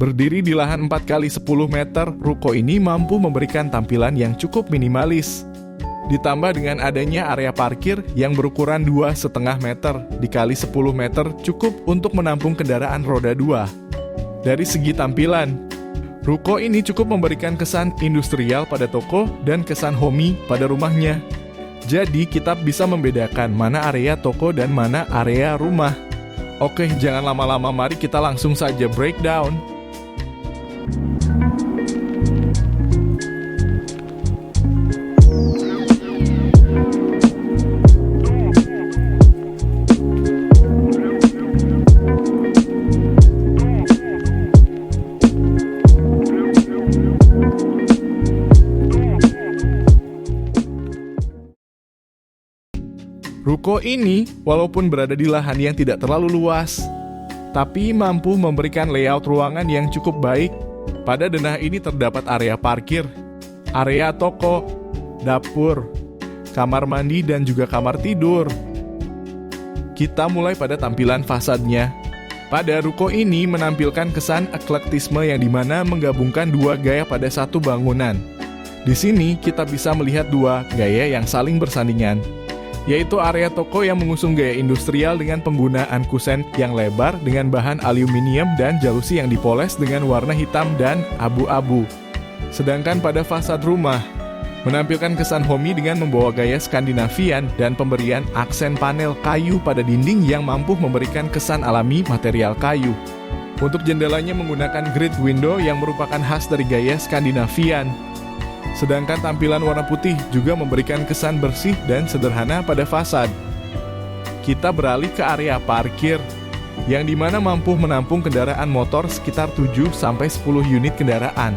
Berdiri di lahan 4 kali 10 meter, ruko ini mampu memberikan tampilan yang cukup minimalis. Ditambah dengan adanya area parkir yang berukuran 2,5 meter dikali 10 meter cukup untuk menampung kendaraan roda 2. Dari segi tampilan, ruko ini cukup memberikan kesan industrial pada toko dan kesan homey pada rumahnya. Jadi kita bisa membedakan mana area toko dan mana area rumah. Oke, jangan lama-lama, mari kita langsung saja breakdown. Ruko ini, walaupun berada di lahan yang tidak terlalu luas, tapi mampu memberikan layout ruangan yang cukup baik. Pada denah ini terdapat area parkir, area toko, dapur, kamar mandi, dan juga kamar tidur. Kita mulai pada tampilan fasadnya. Pada ruko ini menampilkan kesan eklektisme yang dimana menggabungkan dua gaya pada satu bangunan. Di sini kita bisa melihat dua gaya yang saling bersandingan, yaitu area toko yang mengusung gaya industrial dengan penggunaan kusen yang lebar dengan bahan aluminium dan jalusi yang dipoles dengan warna hitam dan abu-abu. Sedangkan pada fasad rumah, menampilkan kesan homey dengan membawa gaya Skandinavian dan pemberian aksen panel kayu pada dinding yang mampu memberikan kesan alami material kayu. Untuk jendelanya menggunakan grid window yang merupakan khas dari gaya Skandinavian. Sedangkan tampilan warna putih juga memberikan kesan bersih dan sederhana pada fasad. Kita beralih ke area parkir, yang dimana mampu menampung kendaraan motor sekitar 7-10 unit kendaraan.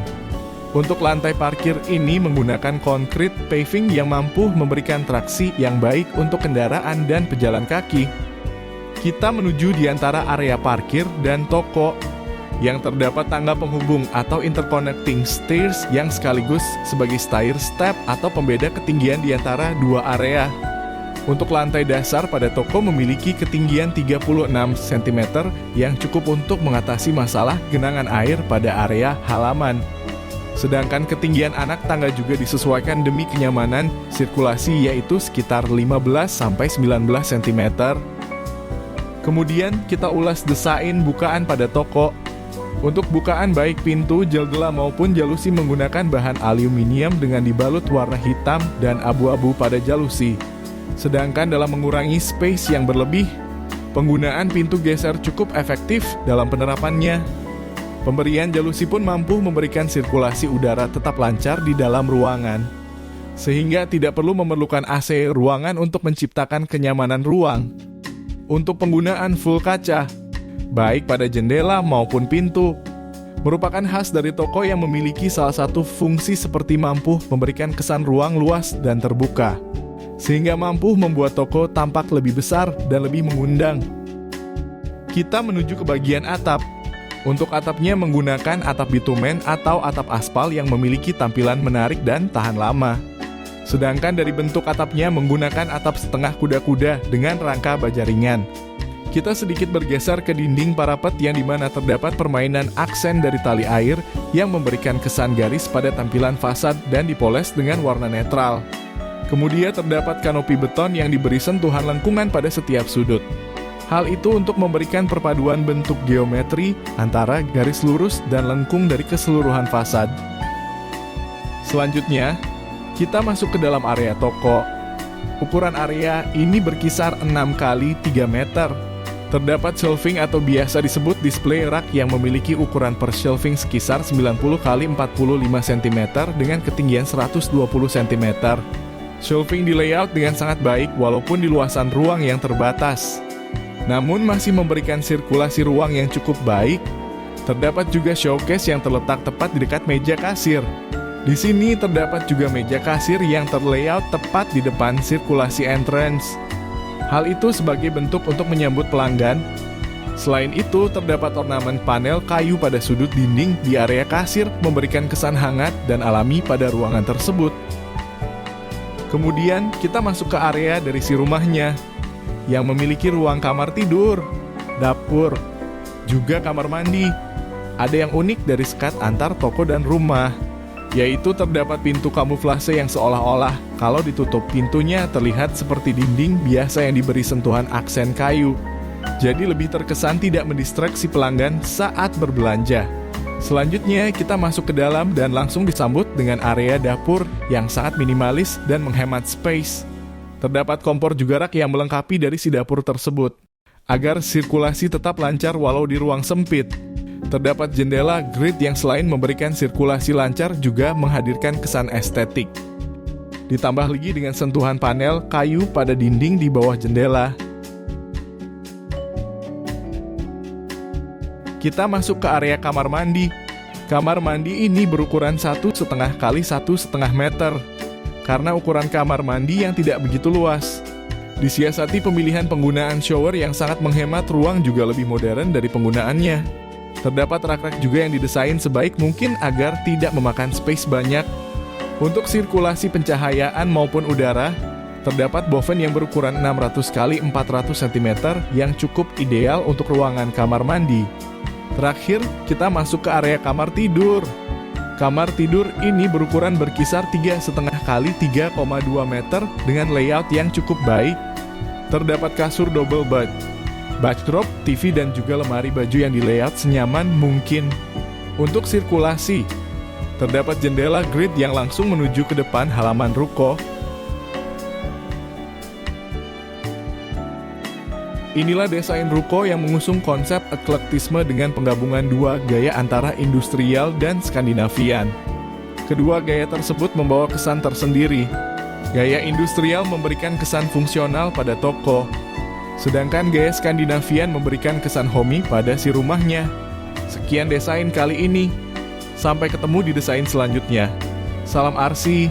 Untuk lantai parkir ini menggunakan konkrit paving yang mampu memberikan traksi yang baik untuk kendaraan dan pejalan kaki. Kita menuju di antara area parkir dan toko, yang terdapat tangga penghubung atau interconnecting stairs yang sekaligus sebagai stair step atau pembeda ketinggian di antara dua area. Untuk lantai dasar pada toko memiliki ketinggian 36 cm yang cukup untuk mengatasi masalah genangan air pada area halaman. Sedangkan ketinggian anak tangga juga disesuaikan demi kenyamanan sirkulasi, yaitu sekitar 15-19 cm. Kemudian kita ulas desain bukaan pada toko. Untuk bukaan baik pintu, jendela maupun jalusi menggunakan bahan aluminium dengan dibalut warna hitam dan abu-abu pada jalusi. Sedangkan dalam mengurangi space yang berlebih, penggunaan pintu geser cukup efektif dalam penerapannya. Pemberian jalusi pun mampu memberikan sirkulasi udara tetap lancar di dalam ruangan, sehingga tidak perlu memerlukan AC ruangan untuk menciptakan kenyamanan ruang. Untuk penggunaan full kaca, baik pada jendela maupun pintu, merupakan khas dari toko yang memiliki salah satu fungsi seperti mampu memberikan kesan ruang luas dan terbuka, sehingga mampu membuat toko tampak lebih besar dan lebih mengundang. Kita menuju ke bagian atap. Untuk atapnya menggunakan atap bitumen atau atap aspal yang memiliki tampilan menarik dan tahan lama. Sedangkan dari bentuk atapnya menggunakan atap setengah kuda-kuda dengan rangka baja ringan. Kita sedikit bergeser ke dinding parapet yang dimana terdapat permainan aksen dari tali air yang memberikan kesan garis pada tampilan fasad dan dipoles dengan warna netral. Kemudian terdapat kanopi beton yang diberi sentuhan lengkungan pada setiap sudut. Hal itu untuk memberikan perpaduan bentuk geometri antara garis lurus dan lengkung dari keseluruhan fasad. Selanjutnya, kita masuk ke dalam area toko. Ukuran area ini berkisar 6 kali 3 meter. Terdapat shelving atau biasa disebut display rack yang memiliki ukuran per shelving sekisar 90 kali 45 cm dengan ketinggian 120 cm. Shelving di layout dengan sangat baik walaupun di luasan ruang yang terbatas, namun masih memberikan sirkulasi ruang yang cukup baik. Terdapat juga showcase yang terletak tepat di dekat meja kasir. Di sini terdapat juga meja kasir yang terlayout tepat di depan sirkulasi entrance. Hal itu sebagai bentuk untuk menyambut pelanggan. Selain itu, terdapat ornamen panel kayu pada sudut dinding di area kasir memberikan kesan hangat dan alami pada ruangan tersebut. Kemudian kita masuk ke area dari si rumahnya, yang memiliki ruang kamar tidur, dapur, juga kamar mandi. Ada yang unik dari sekat antar toko dan rumah, yaitu terdapat pintu kamuflase yang seolah-olah kalau ditutup pintunya terlihat seperti dinding biasa yang diberi sentuhan aksen kayu. Jadi lebih terkesan tidak mendistraksi pelanggan saat berbelanja. Selanjutnya kita masuk ke dalam dan langsung disambut dengan area dapur yang sangat minimalis dan menghemat space. Terdapat kompor juga rak yang melengkapi dari si dapur tersebut, agar sirkulasi tetap lancar walau di ruang sempit. Terdapat jendela grid yang selain memberikan sirkulasi lancar juga menghadirkan kesan estetik. Ditambah lagi dengan sentuhan panel kayu pada dinding di bawah jendela. Kita masuk ke area kamar mandi. Kamar mandi ini berukuran 1,5 kali 1,5 meter. Karena ukuran kamar mandi yang tidak begitu luas, disiasati pemilihan penggunaan shower yang sangat menghemat ruang juga lebih modern dari penggunaannya. Terdapat rak-rak juga yang didesain sebaik mungkin agar tidak memakan space banyak. Untuk sirkulasi pencahayaan maupun udara, terdapat boven yang berukuran 600 x 400 cm yang cukup ideal untuk ruangan kamar mandi. Terakhir, kita masuk ke area kamar tidur. Kamar tidur ini berukuran berkisar 3,5 x 3,2 meter dengan layout yang cukup baik. Terdapat kasur double bed, bathrobe, TV, dan juga lemari baju yang di-layout senyaman mungkin. Untuk sirkulasi, terdapat jendela grid yang langsung menuju ke depan halaman ruko. Inilah desain ruko yang mengusung konsep eklektisme dengan penggabungan dua gaya antara industrial dan Skandinavian. Kedua gaya tersebut membawa kesan tersendiri. Gaya industrial memberikan kesan fungsional pada toko, sedangkan gaya Skandinavian memberikan kesan homey pada si rumahnya. Sekian desain kali ini. Sampai ketemu di desain selanjutnya. Salam arsi.